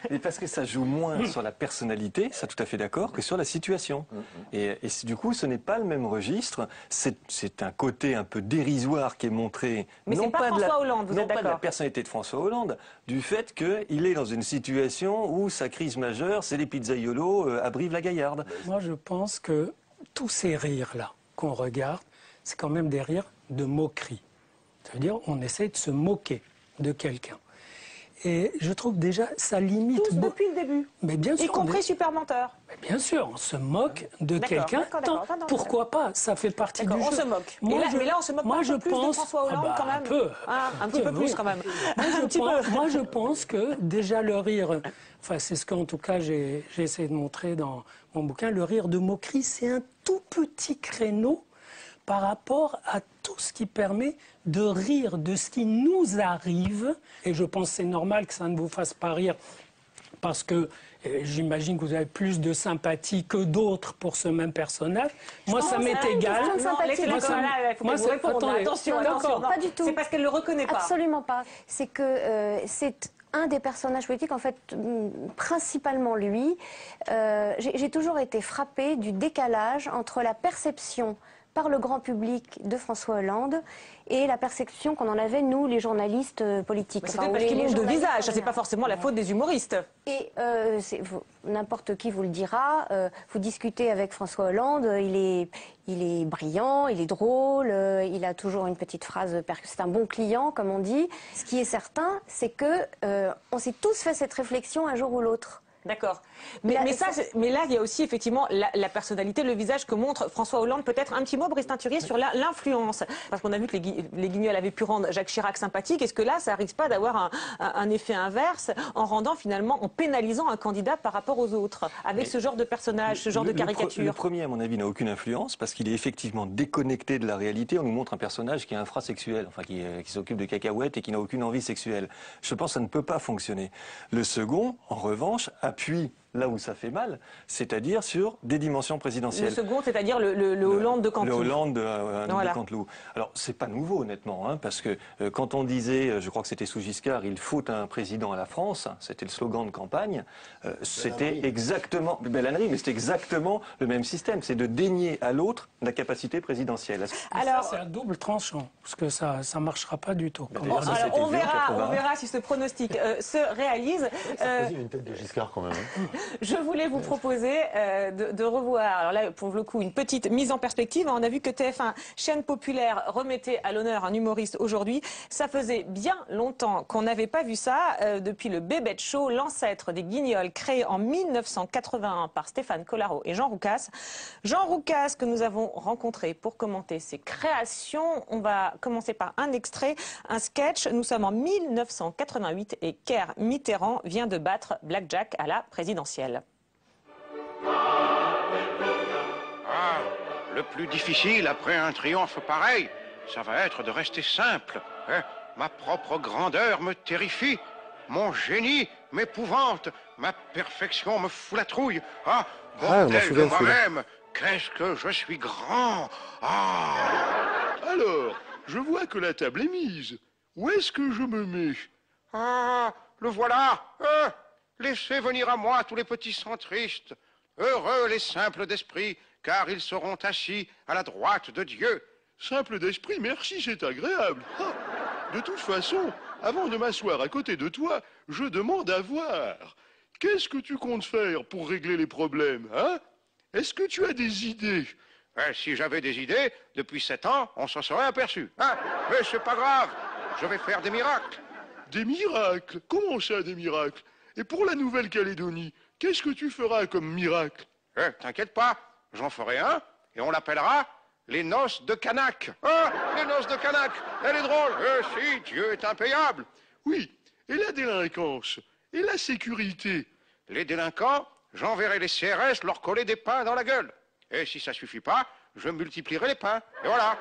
Et parce que ça joue moins sur la personnalité, ça tout à fait d'accord, que sur la situation. Et du coup, ce n'est pas le même registre, c'est un côté un peu dérisoire qui est montré...
Mais c'est pas François Hollande, vous êtes d'accord?
Non pas de la personnalité de François Hollande, du fait qu'il est dans une situation où sa crise majeure, c'est les pizzaiolos à Brive-la-Gaillarde.
Moi, je pense que tous ces rires-là qu'on regarde, c'est quand même des rires de moquerie. C'est-à-dire, on essaie de se moquer de quelqu'un. Et je trouve déjà, ça limite...
Tous depuis le début.
Mais bien sûr,
y compris Super Menteur.
Mais bien sûr, on se moque de quelqu'un. Pourquoi pas? Ça fait partie du jeu.
On se moque. Mais là, on se moque un peu plus de François Hollande quand même. Un petit peu plus quand même.
Moi, je pense que déjà le rire... Enfin, c'est ce qu'en tout cas j'ai essayé de montrer dans mon bouquin. Le rire de moquerie, c'est un tout petit créneau par rapport à tout ce qui permet de rire de ce qui nous arrive. Et je pense que c'est normal que ça ne vous fasse pas rire parce que j'imagine que vous avez plus de sympathie que d'autres pour ce même personnage. Moi, ça m'est égal.
Attention,
pas du tout.
C'est parce qu'elle ne le reconnaît pas.
Absolument pas. C'est que c'est un des personnages politiques, en fait, principalement lui. J'ai toujours été frappée du décalage entre la perception par le grand public de François Hollande et la perception qu'on en avait, nous, les journalistes politiques.
C'était parce qu'il manque de visage, ça c'est pas forcément la faute des humoristes.
Et n'importe qui vous le dira, vous discutez avec François Hollande, il est brillant, il est drôle, il a toujours une petite phrase, c'est un bon client, comme on dit. Ce qui est certain, c'est que on s'est tous fait cette réflexion un jour ou l'autre.
D'accord. Mais là, il y a aussi effectivement la personnalité, le visage que montre François Hollande. Peut-être un petit mot, Brice Teinturier, sur l'influence. Parce qu'on a vu que les Guignols avaient pu rendre Jacques Chirac sympathique. Est-ce que là, ça risque pas d'avoir un effet inverse en rendant finalement, en pénalisant un candidat par rapport aux autres, avec ce genre de personnage, ce genre de caricature?
Le premier, à mon avis, n'a aucune influence parce qu'il est effectivement déconnecté de la réalité. On nous montre un personnage qui est infrasexuel, enfin qui s'occupe de cacahuètes et qui n'a aucune envie sexuelle. Je pense que ça ne peut pas fonctionner. Le second, en revanche, appuie là où ça fait mal, c'est-à-dire sur des dimensions présidentielles.
Le second, c'est-à-dire le Hollande de Canteloup.
Le Hollande de Canteloup. Alors, c'est pas nouveau, honnêtement, hein, parce que quand on disait, je crois que c'était sous Giscard, il faut un président à la France, c'était le slogan de campagne, c'était exactement, belle ânerie, mais c'était exactement le même système, c'est de dénier à l'autre la capacité présidentielle.
Alors, c'est un double tranchant, parce que ça marchera pas du tout.
Alors, on verra si ce pronostic se réalise.
Une tête de Giscard quand même. Hein.
Je voulais vous proposer de revoir, alors là pour le coup, une petite mise en perspective. On a vu que TF1, chaîne populaire, remettait à l'honneur un humoriste aujourd'hui. Ça faisait bien longtemps qu'on n'avait pas vu ça, depuis le Bébête Show, l'ancêtre des Guignols, créé en 1981 par Stéphane Collaro et Jean Roucas. Jean Roucas que nous avons rencontré pour commenter ses créations. On va commencer par un extrait, un sketch. Nous sommes en 1988 et Kerr Mitterrand vient de battre Black Jack à la présidentielle.
Ah, le plus difficile après un triomphe pareil, ça va être de rester simple. Hein. Ma propre grandeur me terrifie, mon génie m'épouvante, ma perfection me fout la trouille. Ah, bordel de moi-même, qu'est-ce que je suis grand. Ah.
Alors, je vois que la table est mise. Où est-ce que je me mets?
Ah, le voilà. Laissez venir à moi tous les petits centristes. Heureux les simples d'esprit, car ils seront assis à la droite de Dieu.
Simple d'esprit, merci, c'est agréable. Ah, de toute façon, avant de m'asseoir à côté de toi, je demande à voir. Qu'est-ce que tu comptes faire pour régler les problèmes, hein? Est-ce que tu as des idées?
Si j'avais des idées, depuis 7 ans, on s'en serait aperçu. Hein? Mais c'est pas grave, je vais faire des miracles.
Des miracles? Comment ça, des miracles? Et pour la Nouvelle-Calédonie, qu'est-ce que tu feras comme miracle?
T'inquiète pas, j'en ferai un, et on l'appellera les noces de Canac. Ah, les noces de Canac, elle est drôle. Si, Dieu est impayable.
Oui, et la délinquance? Et la sécurité?
Les délinquants, j'enverrai les CRS leur coller des pains dans la gueule. Et si ça suffit pas, je multiplierai les pains. Et voilà.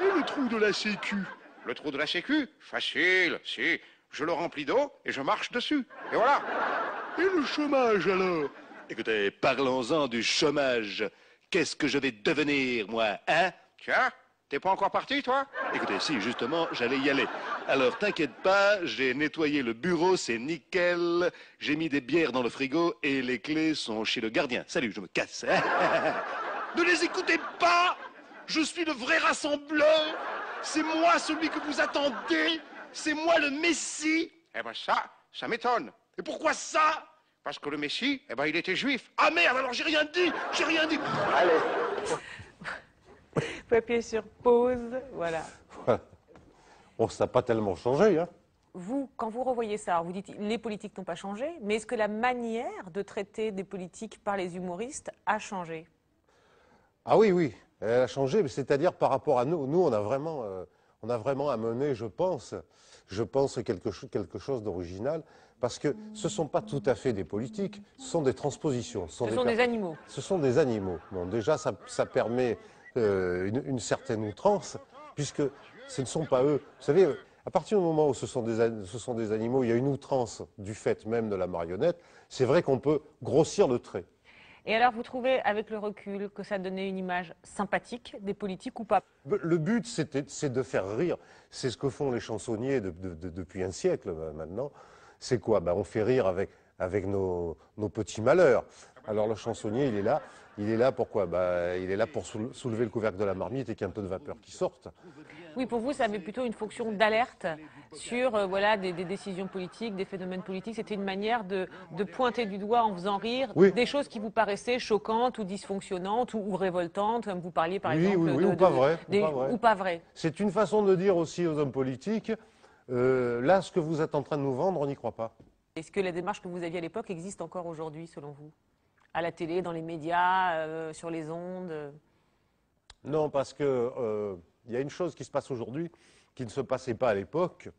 Et le trou de la Sécu?
Le trou de la Sécu? Facile, si. Je le remplis d'eau et je marche dessus. Et voilà.
Et le chômage alors?
Écoutez, parlons-en du chômage. Qu'est-ce que je vais devenir, moi, hein?
Tiens, t'es pas encore parti, toi?
Écoutez, si, justement, j'allais y aller. Alors, t'inquiète pas, j'ai nettoyé le bureau, c'est nickel. J'ai mis des bières dans le frigo et les clés sont chez le gardien. Salut, je me casse.
Ne les écoutez pas! Je suis le vrai rassembleur! C'est moi celui que vous attendez! C'est moi le Messie!
Eh ben ça m'étonne.
Et pourquoi ça?
Parce que le Messie, eh ben il était juif.
Ah merde, alors j'ai rien dit! J'ai rien dit!
Allez. Vous pouvez appuyer sur pause, voilà.
Bon, ça n'a pas tellement changé, hein.
Vous, quand vous revoyez ça, vous dites les politiques n'ont pas changé, mais est-ce que la manière de traiter des politiques par les humoristes a changé?
Ah oui, oui, elle a changé, mais c'est-à-dire par rapport à nous. Nous, on a vraiment amené, je pense quelque chose d'original, parce que ce ne sont pas tout à fait des politiques, ce sont des transpositions.
Ce sont des animaux.
Ce sont des animaux. Bon, déjà, ça permet une certaine outrance, puisque ce ne sont pas eux. Vous savez, À partir du moment où ce sont des animaux, il y a une outrance du fait même de la marionnette, c'est vrai qu'on peut grossir le trait.
Et alors, vous trouvez, avec le recul, que ça donnait une image sympathique des politiques ou pas?
Le but, c'est de faire rire. C'est ce que font les chansonniers depuis un siècle maintenant. C'est quoi? On fait rire avec nos petits malheurs. Alors le chansonnier, il est là pourquoi? Il est là pour soulever le couvercle de la marmite et qu'il y ait un peu de vapeur qui sorte.
Oui, pour vous, ça avait plutôt une fonction d'alerte sur voilà, des décisions politiques, des phénomènes politiques. C'était une manière de pointer du doigt en faisant rire des choses qui vous paraissaient choquantes ou dysfonctionnantes ou révoltantes, comme vous parliez par exemple
ou pas vrai.
Ou pas vrai.
C'est une façon de dire aussi aux hommes politiques, là, ce que vous êtes en train de nous vendre, on n'y croit pas.
Est-ce que la démarche que vous aviez à l'époque existe encore aujourd'hui, selon vous? À la télé, dans les médias, sur les ondes?
Non, parce que il y a une chose qui se passe aujourd'hui qui ne se passait pas à l'époque.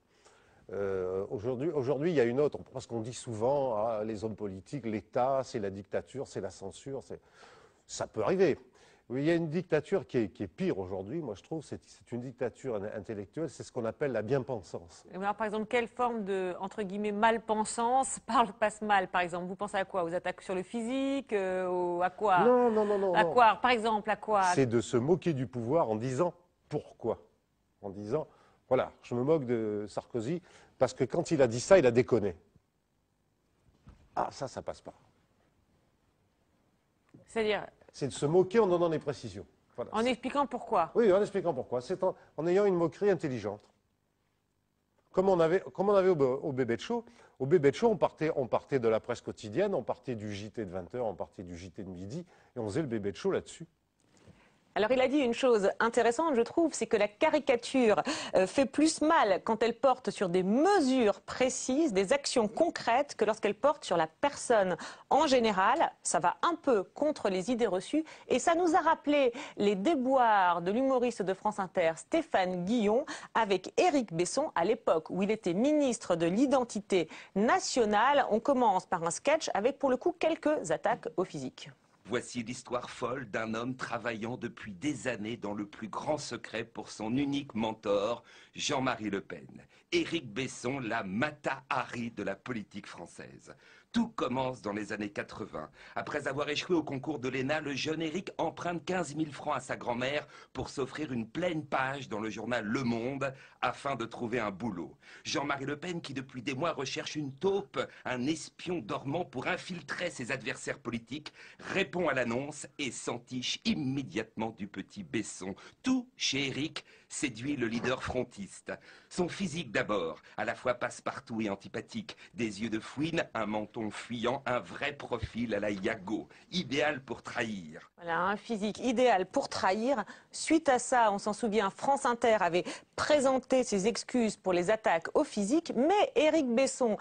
Aujourd'hui, il y a une autre. Parce qu'on dit souvent, les hommes politiques, l'État, c'est la dictature, c'est la censure. Ça peut arriver. Il y a une dictature qui est pire aujourd'hui, moi je trouve, c'est une dictature intellectuelle, c'est ce qu'on appelle la bien-pensance.
Alors, par exemple, quelle forme de, entre guillemets, mal-pensance passe mal, par exemple? Vous pensez à quoi? Aux attaques sur le physique? À quoi?
Non.
À quoi? Par exemple, à quoi?
C'est de se moquer du pouvoir en disant pourquoi? En disant, voilà, je me moque de Sarkozy parce que quand il a dit ça, il a déconné. Ah, ça passe pas.
C'est-à-dire?
C'est de se moquer en donnant des précisions. Voilà.
En expliquant pourquoi?
Oui, en expliquant pourquoi. C'est en ayant une moquerie intelligente. Comme on avait au Bébé de Show. Au Bébé de Show, on partait de la presse quotidienne, on partait du JT de 20h, on partait du JT de midi, et on faisait le Bébé de Show là-dessus.
Alors il a dit une chose intéressante, je trouve, c'est que la caricature fait plus mal quand elle porte sur des mesures précises, des actions concrètes, que lorsqu'elle porte sur la personne. En général, ça va un peu contre les idées reçues et ça nous a rappelé les déboires de l'humoriste de France Inter, Stéphane Guillon, avec Éric Besson à l'époque où il était ministre de l'Identité nationale. On commence par un sketch avec pour le coup quelques attaques au physique.
Voici l'histoire folle d'un homme travaillant depuis des années dans le plus grand secret pour son unique mentor, Jean-Marie Le Pen. Éric Besson, la Mata Hari de la politique française. Tout commence dans les années 80. Après avoir échoué au concours de l'ENA, le jeune Éric emprunte 15 000 francs à sa grand-mère pour s'offrir une pleine page dans le journal Le Monde afin de trouver un boulot. Jean-Marie Le Pen, qui depuis des mois recherche une taupe, un espion dormant pour infiltrer ses adversaires politiques, répond à l'annonce et s'entiche immédiatement du petit Besson. Tout chez Éric séduit le leader frontiste. Son physique d'abord, à la fois passe-partout et antipathique, des yeux de fouine, un menton fuyant, un vrai profil à la Yago, idéal pour trahir.
Voilà, un physique idéal pour trahir. Suite à ça, on s'en souvient, France Inter avait présenté ses excuses pour les attaques au physique, mais Éric Besson,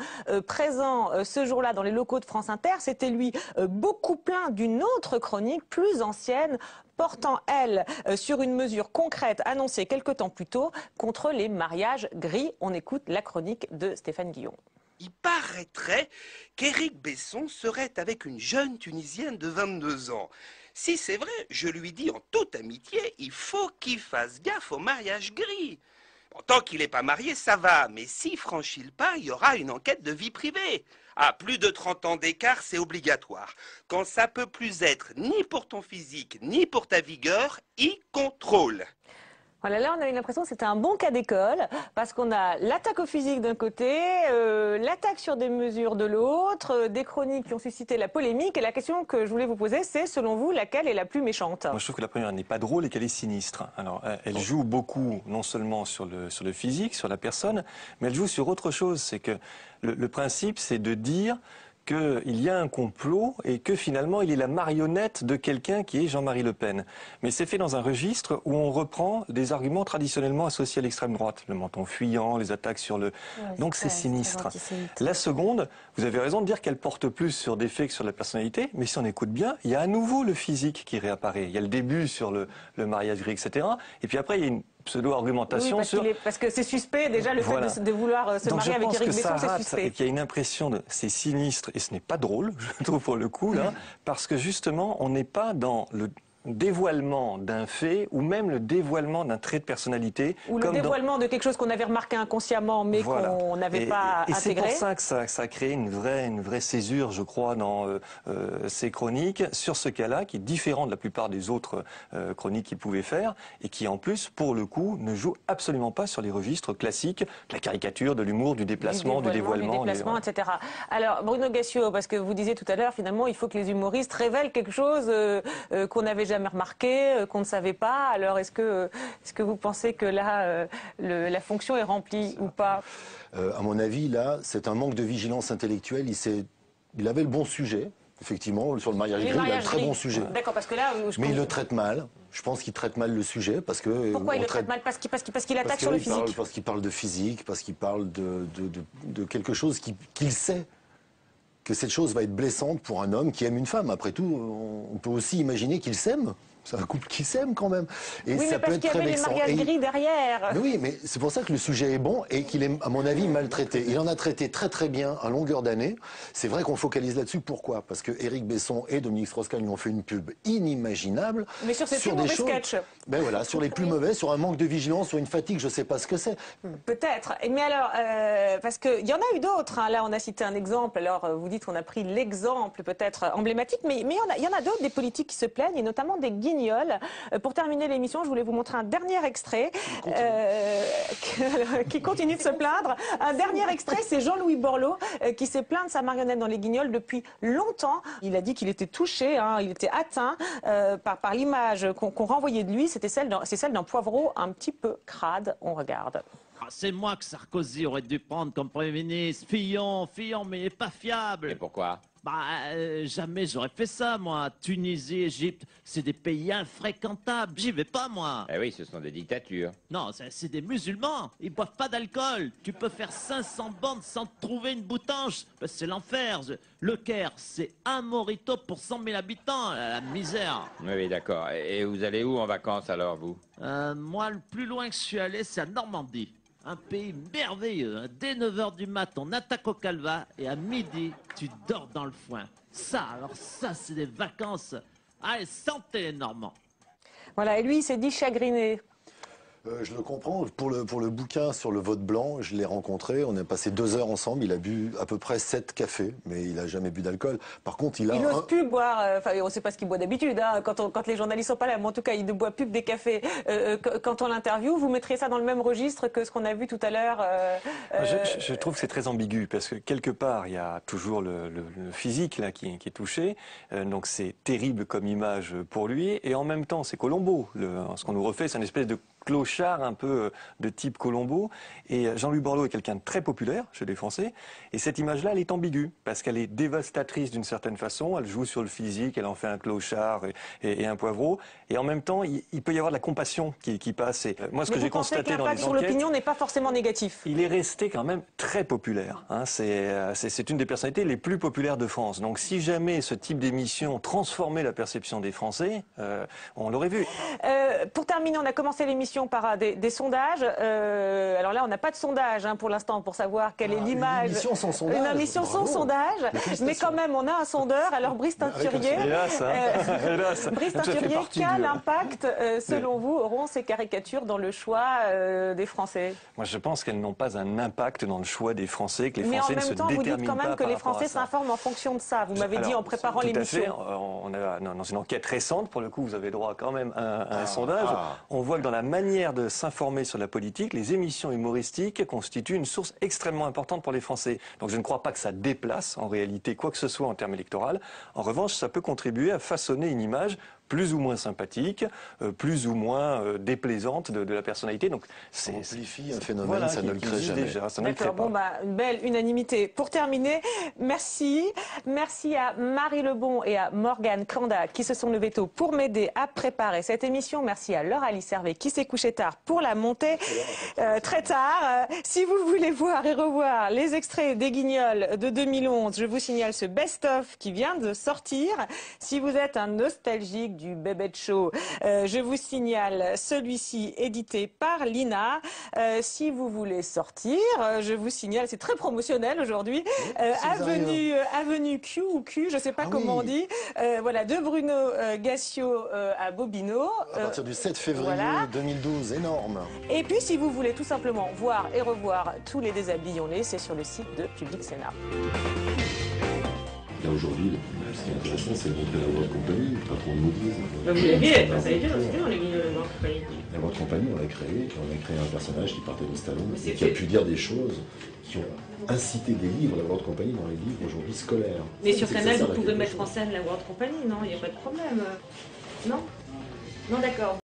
présent ce jour-là dans les locaux de France Inter, c'était lui beaucoup plaint d'une autre chronique plus ancienne, portant, elle, sur une mesure concrète annoncée quelque temps plus tôt contre les mariages gris. On écoute la chronique de Stéphane Guillon.
Il paraîtrait qu'Éric Besson serait avec une jeune Tunisienne de 22 ans. Si c'est vrai, je lui dis en toute amitié, il faut qu'il fasse gaffe au mariage gris. Bon, tant qu'il n'est pas marié, ça va, mais s'il franchit le pas, il y aura une enquête de vie privée. À plus de 30 ans d'écart, c'est obligatoire. Quand ça peut plus être ni pour ton physique, ni pour ta vigueur, il contrôle.
Voilà, là, on a eu l'impression que c'était un bon cas d'école, parce qu'on a l'attaque au physique d'un côté, l'attaque sur des mesures de l'autre, des chroniques qui ont suscité la polémique. Et la question que je voulais vous poser, c'est, selon vous, laquelle est la plus méchante?
Moi, je trouve que la première n'est pas drôle et qu'elle est sinistre. Alors, elle joue beaucoup, non seulement sur le physique, sur la personne, mais elle joue sur autre chose. C'est que le principe, c'est de dire qu'il y a un complot et que finalement il est la marionnette de quelqu'un qui est Jean-Marie Le Pen. Mais c'est fait dans un registre où on reprend des arguments traditionnellement associés à l'extrême droite. Le menton fuyant, les attaques sur le...
Ouais,
donc c'est sinistre. La seconde, vous avez raison de dire qu'elle porte plus sur des faits que sur la personnalité, mais si on écoute bien, il y a à nouveau le physique qui réapparaît. Il y a le début sur le mariage gris, etc. Et puis après, il y a une pseudo-argumentation
parce que c'est suspect, déjà, le fait de vouloir se marier avec Éric Besson, c'est suspect.
Et qu'il y a une impression de... C'est sinistre, et ce n'est pas drôle, je trouve, pour le coup, là, parce que justement, on n'est pas dans dévoilement d'un fait ou même le dévoilement d'un trait de personnalité.
Ou le dévoilement de quelque chose qu'on avait remarqué inconsciemment mais qu'on n'avait pas intégré.
Et c'est pour ça que ça a créé une vraie césure, je crois, dans ces chroniques sur ce cas-là, qui est différent de la plupart des autres chroniques qu'il pouvait faire et qui, en plus, pour le coup, ne joue absolument pas sur les registres classiques de la caricature, de l'humour, du déplacement, du dévoilement,
etc. Alors, Bruno Gassio, parce que vous disiez tout à l'heure, finalement, il faut que les humoristes révèlent quelque chose qu'on n'avait jamais remarqué, qu'on ne savait pas. Alors, est-ce que vous pensez que là, la fonction est remplie ou pas?
À mon avis, là, c'est un manque de vigilance intellectuelle. Il avait le bon sujet, effectivement, sur le mariage gris, il a un très bon sujet.
D'accord, parce que là...
Mais il le traite mal. Je pense qu'il traite mal le sujet parce que...
Pourquoi il le traite mal? Parce qu'il attaque sur le physique.
Parce qu'il parle de physique, parce qu'il parle de quelque chose qu'il sait que cette chose va être blessante pour un homme qui aime une femme. Après tout, on peut aussi imaginer qu'il s'aime. C'est un couple qui s'aime quand même. Et
oui,
ça
mais parce qu'il y avait les mariages gris derrière.
Mais oui, mais c'est pour ça que le sujet est bon et qu'il est, à mon avis, maltraité. Il en a traité très très bien à longueur d'année. C'est vrai qu'on focalise là-dessus. Pourquoi? Parce que Éric Besson et Dominique Strauss-Kahn lui ont fait une pub inimaginable.
Mais sur ces plus mauvais sketchs.
Ben voilà, sur les plus mauvais, sur un manque de vigilance, sur une fatigue, je ne sais pas ce que c'est.
Peut-être. Mais alors, parce qu'il y en a eu d'autres. Hein. Là, on a cité un exemple. Alors, vous dites qu'on a pris l'exemple peut-être emblématique, mais il y en a d'autres, des politiques qui se plaignent, et notamment des guignols. Pour terminer l'émission, je voulais vous montrer un dernier extrait qui continue de se plaindre. Un dernier extrait, c'est Jean-Louis Borloo qui s'est plaint de sa marionnette dans les Guignols depuis longtemps. Il a dit qu'il était touché, il était atteint par l'image qu'on renvoyait de lui. C'est celle d'un Poivreau un petit peu crade. On regarde.
C'est moi que Sarkozy aurait dû prendre comme Premier ministre. Fillon, mais il n'est pas fiable.
Et pourquoi?
Jamais j'aurais fait ça, moi. Tunisie, Égypte, c'est des pays infréquentables. J'y vais pas, moi.
Eh oui, ce sont des dictatures.
Non, c'est des musulmans. Ils boivent pas d'alcool. Tu peux faire 500 bandes sans trouver une boutanche. C'est l'enfer. Le Caire, c'est un mojito pour 100 000 habitants. La misère.
Oui, d'accord. Et vous allez où en vacances, alors, vous?
Moi, le plus loin que je suis allé, c'est à Normandie. Un pays merveilleux. Dès 9h du mat, on attaque au Calva et à midi, tu dors dans le foin. Ça, c'est des vacances. Allez, santé les Normands.
Voilà, et lui, il s'est dit chagriné.
Je le comprends. Pour le bouquin sur le vote blanc, je l'ai rencontré. On a passé 2 heures ensemble. Il a bu à peu près 7 cafés, mais il n'a jamais bu d'alcool. Par contre, il
n'ose plus boire. Enfin, on ne sait pas ce qu'il boit d'habitude. Hein, quand les journalistes sont pas là, mais en tout cas, il ne boit plus que des cafés. Quand on l'interviewe, vous mettriez ça dans le même registre que ce qu'on a vu tout à l'heure.
Je trouve que c'est très ambigu parce que quelque part, il y a toujours le physique là qui est touché. Donc c'est terrible comme image pour lui. Et en même temps, c'est Colombo. Ce qu'on nous refait, c'est une espèce de clochard un peu de type Colombo. Et Jean-Louis Borloo est quelqu'un de très populaire chez les Français. Et cette image-là, elle est ambiguë parce qu'elle est dévastatrice d'une certaine façon. Elle joue sur le physique, elle en fait un clochard et un Poivreau. Et en même temps, il peut y avoir de la compassion qui passe. Et moi, ce que j'ai constaté dans les enquêtes,
sur l'opinion n'est pas forcément négatif.
Il est resté quand même très populaire. Hein. C'est une des personnalités les plus populaires de France. Donc, si jamais ce type d'émission transformait la perception des Français, on l'aurait vu.
Pour terminer, on a commencé l'émission par des sondages. Alors là, on n'a pas de sondage pour l'instant pour savoir quelle est l'image.
Une émission sans sondage.
Une émission sans sondage. Mais quand même, on a un sondeur. Alors, Brice Teinturier, Brice Teinturier, quel impact, selon vous, auront ces caricatures dans le choix des Français?
Moi, je pense qu'elles n'ont pas un impact dans le choix des Français, que les Français ne se déterminent pas.
Mais en même temps, vous dites quand même que les Français
s'informent
s'informent en fonction de ça. Vous m'avez dit en préparant l'émission.
Tout à fait. On a, dans une enquête récente, pour le coup, vous avez droit quand même à un sondage. On voit que dans la manière de s'informer sur la politique, les émissions humoristiques constituent une source extrêmement importante pour les Français. Donc je ne crois pas que ça déplace en réalité quoi que ce soit en termes électoraux. En revanche, ça peut contribuer à façonner une image plus ou moins sympathique, plus ou moins déplaisante de la personnalité. Donc
ça amplifie un phénomène, ça ne le crée jamais.
Déjà, ça ne le crée pas.
Bon, une belle unanimité. Pour terminer, merci à Marie Lebon et à Morgane Kanda qui se sont levés tôt pour m'aider à préparer cette émission. Merci à Laure Alice Hervé qui s'est couchée tard pour la monter très tard. Si vous voulez voir et revoir les extraits des Guignols de 2011, je vous signale ce best-of qui vient de sortir. Si vous êtes un nostalgique du Bébête Show. Je vous signale celui-ci édité par l'INA. Si vous voulez sortir, je vous signale, c'est très promotionnel aujourd'hui, avenue Q ou Q, je ne sais pas comment on dit, voilà, de Bruno Gassio à Bobino.
À partir du 7 février 2012, énorme.
Et puis si vous voulez tout simplement voir et revoir tous les Déshabillons-les, c'est sur le site de Public Sénat.
Là aujourd'hui, ce qui est intéressant, c'est de montrer la voix de compagnie, pas trop de moutisme.
Vous l'avez vu, ça a été dans les Guignols de la compagnie.
La voix de compagnie, on l'a créé un personnage qui partait de Stallone, et qui a pu dire des choses qui ont incité des livres, la voix de compagnie, dans les livres aujourd'hui scolaires.
Mais sur Canal, vous pouvez mettre en scène la voix de compagnie, non? Il n'y a pas de problème. Non? Non, d'accord.